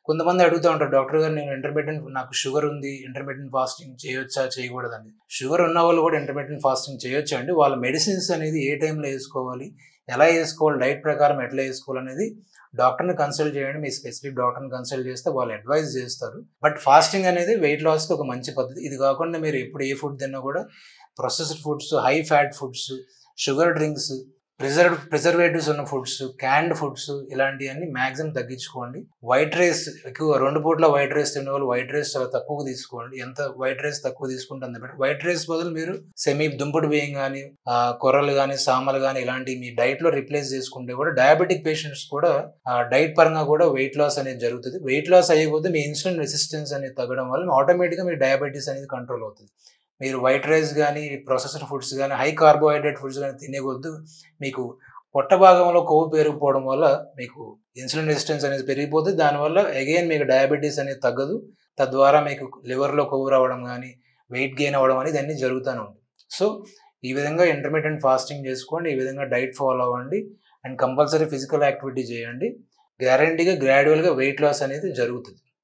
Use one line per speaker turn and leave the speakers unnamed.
కొంతమంది అడుగుతా ఉంటారు, డాక్టర్ గారు నేను నాకు షుగర్ ఉంది, ఇంటర్మీడియట్ ఫాస్టింగ్ చేయొచ్చా చేయకూడదని. షుగర్ ఉన్న వాళ్ళు కూడా ఇంటర్మీడియట్ ఫాస్టింగ్ చేయొచ్చు అండి. వాళ్ళ మెడిసిన్స్ అనేది ఏ టైంలో వేసుకోవాలి, ఎలా వేసుకోవాలి, డైట్ ప్రకారం ఎట్లా వేసుకోవాలనేది డాక్టర్ని కన్సల్ట్ చేయండి. మీ స్పెసిఫిక్ డాక్టర్ని కన్సల్ట్ చేస్తే వాళ్ళు అడ్వైస్ చేస్తారు. బట్ ఫాస్టింగ్ అనేది వెయిట్ లాస్కి ఒక మంచి పద్ధతి. ఇది కాకుండా మీరు ఎప్పుడు ఏ ఫుడ్ తిన్నా కూడా processed foods, high fat foods, sugar drinks, preservatives ఉన్న ఫుడ్స్, క్యాండ్ ఫుడ్స్ ఇలాంటివన్నీ మ్యాక్సిమం తగ్గించుకోండి. వైట్ రైస్ ఎక్కువ 2 పూట్ల వైట్ రైస్ తినే వాళ్ళు వైట్ రైస్ చాలా తక్కువ తీసుకోండి. ఎంత వైట్ రైస్ తక్కువ తీసుకుంటే అంత బెటర్. వైట్ రైస్ బదులు మీరు దుంపుడు బియ్యం కానీ, కొర్రలు కానీ, సామలు కానీ ఇలాంటి మీ డైట్ లో రిప్లేస్ చేసుకుంటే కూడా డయాబెటిక్ పేషెంట్స్ కూడా డైట్ పరంగా కూడా వెయిట్ లాస్ అనేది జరుగుతుంది. వెయిట్ లాస్ అయిపోతే మీ ఇన్సులిన్ రెసిస్టెన్స్ అనేది తగ్గడం వల్ల ఆటోమేటిక్గా మీ డయాబెటీస్ అనేది కంట్రోల్ అవుతుంది. మీరు వైట్ రైస్ కానీ, ప్రాసెస్డ్ ఫుడ్స్ కానీ, హై కార్బోహైడ్రేట్ ఫుడ్స్ కానీ తినేకొద్దు మీకు పొట్ట భాగంలో కొవ్వు పెరిగిపోవడం వల్ల మీకు ఇన్సులిన్ రెసిస్టెన్స్ అనేది పెరిగిపోతుంది. దానివల్ల అగైన్ మీకు డయాబెటీస్ అనేది తగ్గదు. తద్వారా మీకు లివర్లో కొవ్వు రావడం కానీ, వెయిట్ గెయిన్ అవ్వడం అనేది అన్నీ జరుగుతూనే ఉంటుంది. సో ఈ విధంగా ఇంటర్మీడియట్ ఫాస్టింగ్ చేసుకోండి, ఈ విధంగా డైట్ ఫాలో అవ్వండి అండ్ కంపల్సరీ ఫిజికల్ యాక్టివిటీ చేయండి. గ్యారంటీగా గ్రాడ్యువల్గా వెయిట్ లాస్ అనేది జరుగుతుంది.